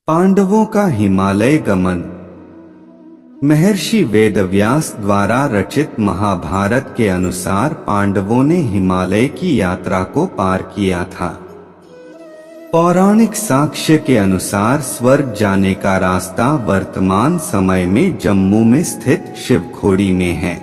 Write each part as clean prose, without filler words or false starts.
पांडवों का हिमालय गमन। महर्षि वेदव्यास द्वारा रचित महाभारत के अनुसार पांडवों ने हिमालय की यात्रा को पार किया था। पौराणिक साक्ष्य के अनुसार स्वर्ग जाने का रास्ता वर्तमान समय में जम्मू में स्थित शिवखोड़ी में है।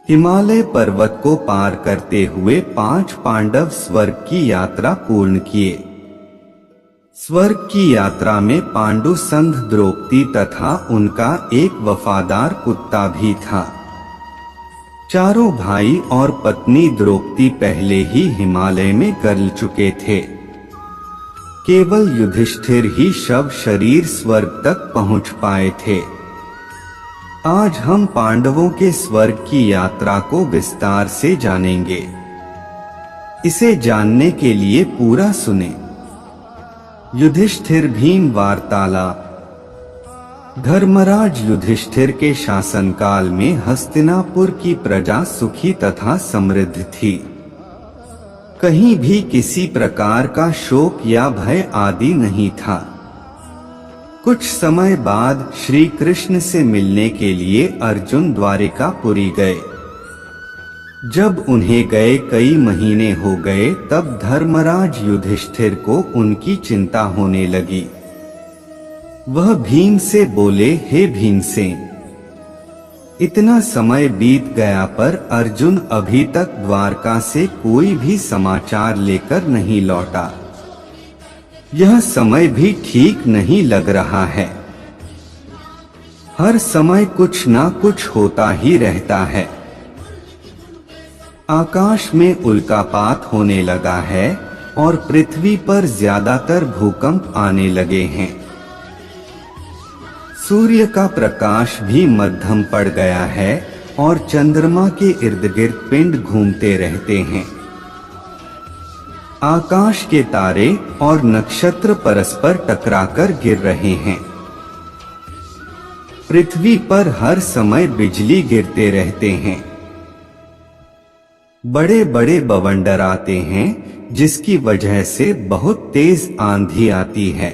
हिमालय पर्वत को पार करते हुए 5 पांडव स्वर्ग की यात्रा पूर्ण किए। स्वर्ग की यात्रा में पांडु संघ द्रौपदी तथा उनका एक वफादार कुत्ता भी था। चारों भाई और पत्नी द्रौपदी पहले ही हिमालय में गल चुके थे। केवल युधिष्ठिर ही शव शरीर स्वर्ग तक पहुंच पाए थे। आज हम पांडवों के स्वर्ग की यात्रा को विस्तार से जानेंगे। इसे जानने के लिए पूरा सुने। युधिष्ठिर भीम वार्तालाप। धर्मराज युधिष्ठिर के शासनकाल में हस्तिनापुर की प्रजा सुखी तथा समृद्ध थी। कहीं भी किसी प्रकार का शोक या भय आदि नहीं था। कुछ समय बाद श्री कृष्ण से मिलने के लिए अर्जुन द्वारिकापुरी गए। जब उन्हें गए कई महीने हो गए तब धर्मराज युधिष्ठिर को उनकी चिंता होने लगी। वह भीम से बोले, हे भीमसेन, इतना समय बीत गया पर अर्जुन अभी तक द्वारका से कोई भी समाचार लेकर नहीं लौटा। यह समय भी ठीक नहीं लग रहा है। हर समय कुछ ना कुछ होता ही रहता है। आकाश में उल्कापात होने लगा है और पृथ्वी पर ज्यादातर भूकंप आने लगे हैं। सूर्य का प्रकाश भी मध्यम पड़ गया है और चंद्रमा के इर्द गिर्द पिंड घूमते रहते हैं। आकाश के तारे और नक्षत्र परस्पर टकराकर गिर रहे हैं। पृथ्वी पर हर समय बिजली गिरते रहते हैं। बड़े बड़े बवंडर आते हैं जिसकी वजह से बहुत तेज आंधी आती है।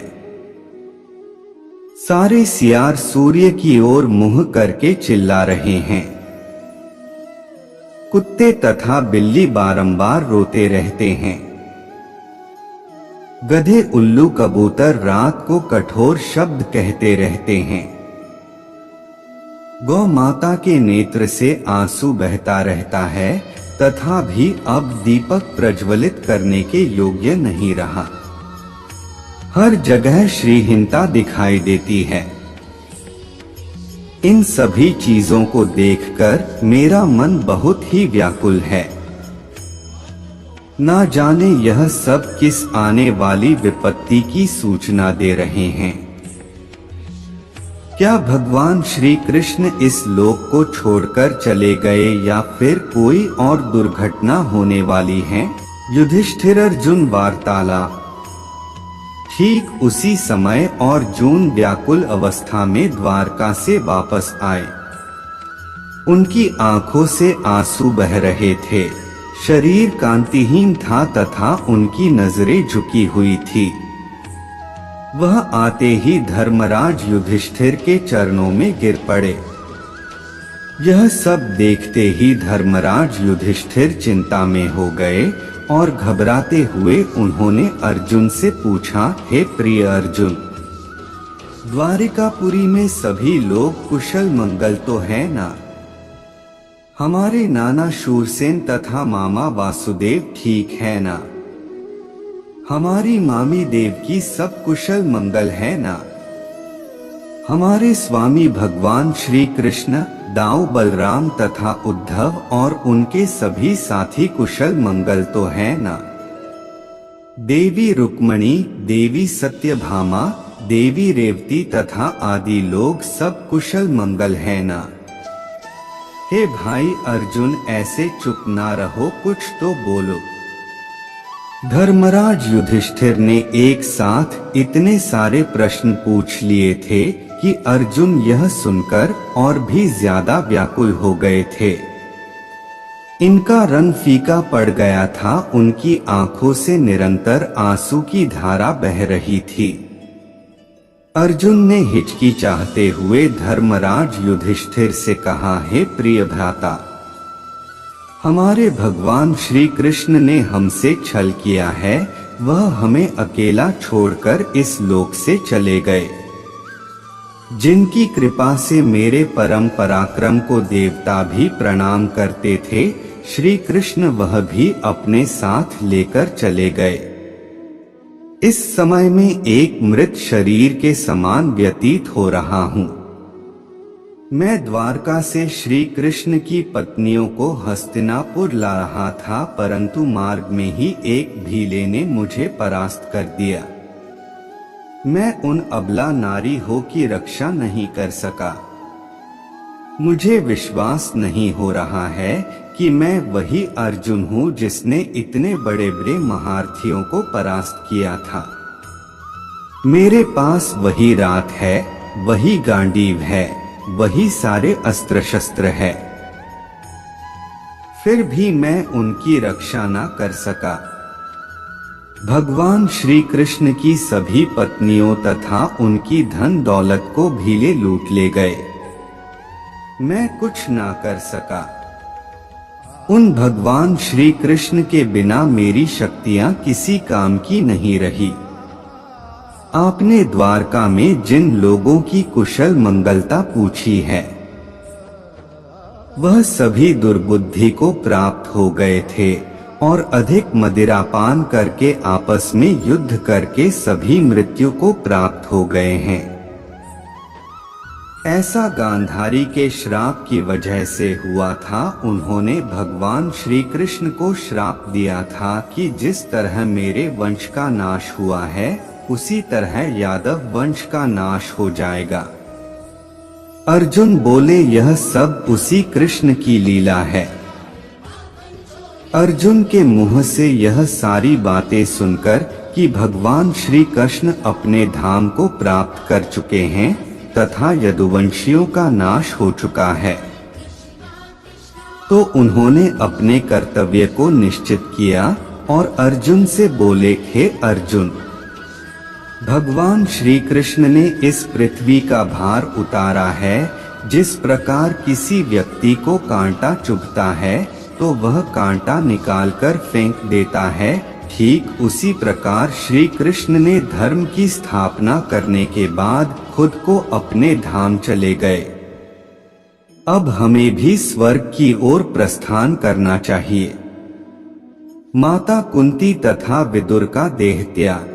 सारे सियार सूर्य की ओर मुंह करके चिल्ला रहे हैं। कुत्ते तथा बिल्ली बारंबार रोते रहते हैं। गधे उल्लू कबूतर रात को कठोर शब्द कहते रहते हैं। गौ माता के नेत्र से आंसू बहता रहता है तथा भी अब दीपक प्रज्वलित करने के योग्य नहीं रहा। हर जगह श्रीहीनता दिखाई देती है। इन सभी चीजों को देखकर मेरा मन बहुत ही व्याकुल है। ना जाने यह सब किस आने वाली विपत्ति की सूचना दे रहे हैं। क्या भगवान श्री कृष्ण इस लोक को छोड़कर चले गए या फिर कोई और दुर्घटना होने वाली है? युधिष्ठिर अर्जुन वार्तालाप। ठीक उसी समय अर्जुन व्याकुल अवस्था में द्वारका से वापस आए। उनकी आंखों से आंसू बह रहे थे। शरीर कांतिहीन था तथा उनकी नजरें झुकी हुई थी। वह आते ही धर्मराज युधिष्ठिर के चरणों में गिर पड़े। यह सब देखते ही धर्मराज युधिष्ठिर चिंता में हो गए और घबराते हुए उन्होंने अर्जुन से पूछा, हे प्रिय अर्जुन, द्वारिकापुरी में सभी लोग कुशल मंगल तो है ना? हमारे नाना शूरसेन तथा मामा वासुदेव ठीक है ना? हमारी मामी देवकी सब कुशल मंगल है ना? हमारे स्वामी भगवान श्री कृष्ण, दाऊ बलराम तथा उद्धव और उनके सभी साथी कुशल मंगल तो है ना? देवी रुक्मणी, देवी सत्यभामा, देवी रेवती तथा आदि लोग सब कुशल मंगल है ना? हे भाई अर्जुन, ऐसे चुप ना रहो, कुछ तो बोलो। धर्मराज युधिष्ठिर ने एक साथ इतने सारे प्रश्न पूछ लिए थे कि अर्जुन यह सुनकर और भी ज्यादा व्याकुल हो गए थे। इनका रंग फीका पड़ गया था। उनकी आंखों से निरंतर आंसू की धारा बह रही थी। अर्जुन ने हिचकिचाते हुए धर्मराज युधिष्ठिर से कहा, हे प्रिय भ्राता, हमारे भगवान श्री कृष्ण ने हमसे छल किया है, वह हमें अकेला छोड़कर इस लोक से चले गए। जिनकी कृपा से मेरे परम पराक्रम को देवता भी प्रणाम करते थे, श्री कृष्ण वह भी अपने साथ लेकर चले गए। इस समय में एक मृत शरीर के समान व्यतीत हो रहा हूँ। मैं द्वारका से श्री कृष्ण की पत्नियों को हस्तिनापुर ला रहा था, परंतु मार्ग में ही एक भीले ने मुझे परास्त कर दिया। मैं उन अबला नारी हो की रक्षा नहीं कर सका। मुझे विश्वास नहीं हो रहा है कि मैं वही अर्जुन हूँ जिसने इतने बड़े बड़े महारथियों को परास्त किया था। मेरे पास वही रात है, वही गांडीव है, वही सारे अस्त्र शस्त्र है, फिर भी मैं उनकी रक्षा न कर सका। भगवान श्री कृष्ण की सभी पत्नियों तथा उनकी धन दौलत को भीले लूट ले गए। मैं कुछ ना कर सका। उन भगवान श्री कृष्ण के बिना मेरी शक्तियां किसी काम की नहीं रही। आपने द्वारका में जिन लोगों की कुशल मंगलता पूछी है, वह सभी दुर्बुद्धि को प्राप्त हो गए थे और अधिक मदिरापान करके आपस में युद्ध करके सभी मृत्यु को प्राप्त हो गए हैं। ऐसा गांधारी के श्राप की वजह से हुआ था। उन्होंने भगवान श्री कृष्ण को श्राप दिया था कि जिस तरह मेरे वंश का नाश हुआ है, उसी तरह यादव वंश का नाश हो जाएगा। अर्जुन बोले, यह सब उसी कृष्ण की लीला है। अर्जुन के मुंह से यह सारी बातें सुनकर कि भगवान श्री कृष्ण अपने धाम को प्राप्त कर चुके हैं तथा यदुवंशियों का नाश हो चुका है, तो उन्होंने अपने कर्तव्य को निश्चित किया और अर्जुन से बोले, हे अर्जुन, भगवान श्री कृष्ण ने इस पृथ्वी का भार उतारा है। जिस प्रकार किसी व्यक्ति को कांटा चुभता है तो वह कांटा निकालकर फेंक देता है, ठीक उसी प्रकार श्री कृष्ण ने धर्म की स्थापना करने के बाद खुद को अपने धाम चले गए। अब हमें भी स्वर्ग की ओर प्रस्थान करना चाहिए। माता कुंती तथा विदुर का देह त्याग।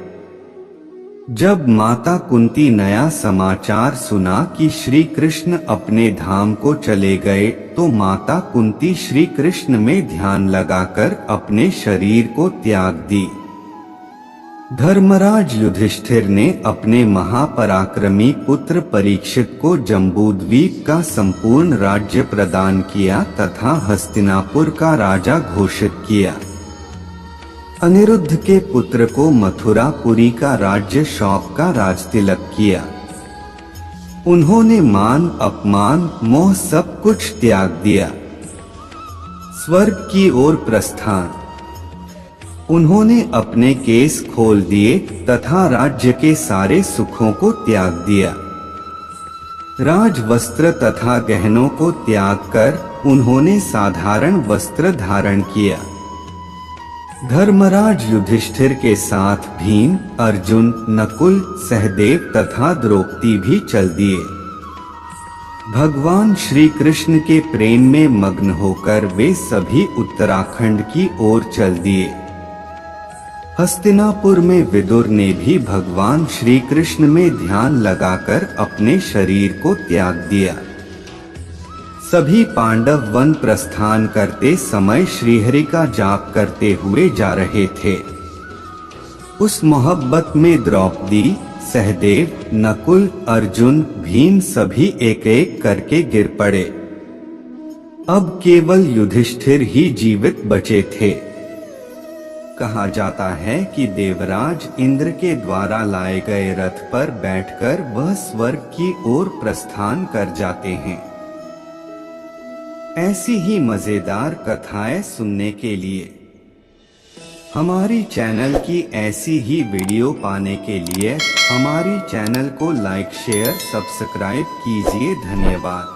जब माता कुंती नया समाचार सुना कि श्री कृष्ण अपने धाम को चले गए, तो माता कुंती श्री कृष्ण में ध्यान लगाकर अपने शरीर को त्याग दी। धर्मराज युधिष्ठिर ने अपने महापराक्रमी पुत्र परीक्षित को जम्बूद्वीप का संपूर्ण राज्य प्रदान किया तथा हस्तिनापुर का राजा घोषित किया। अनिरुद्ध के पुत्र को मथुरापुरी का राज्य सौंप का राजतिलक किया। उन्होंने मान, अपमान, मोह सब कुछ त्याग दिया। स्वर्ग की ओर प्रस्थान। उन्होंने अपने केस खोल दिए तथा राज्य के सारे सुखों को त्याग दिया। राजवस्त्र तथा गहनों को त्याग कर उन्होंने साधारण वस्त्र धारण किया। धर्मराज युधिष्ठिर के साथ भीम, अर्जुन, नकुल, सहदेव तथा द्रौपदी भी चल दिए। भगवान श्री कृष्ण के प्रेम में मग्न होकर वे सभी उत्तराखंड की ओर चल दिए। हस्तिनापुर में विदुर ने भी भगवान श्री कृष्ण में ध्यान लगाकर अपने शरीर को त्याग दिया। सभी पांडव वन प्रस्थान करते समय श्रीहरि का जाप करते हुए जा रहे थे। उस मोहब्बत में द्रौपदी, सहदेव, नकुल, अर्जुन, भीम सभी एक एक करके गिर पड़े। अब केवल युधिष्ठिर ही जीवित बचे थे। कहा जाता है कि देवराज इंद्र के द्वारा लाए गए रथ पर बैठकर वह स्वर्ग की ओर प्रस्थान कर जाते हैं। ऐसी ही मजेदार कथाएं सुनने के लिए हमारी चैनल की ऐसी ही वीडियो पाने के लिए हमारी चैनल को लाइक शेयर सब्सक्राइब कीजिए। धन्यवाद।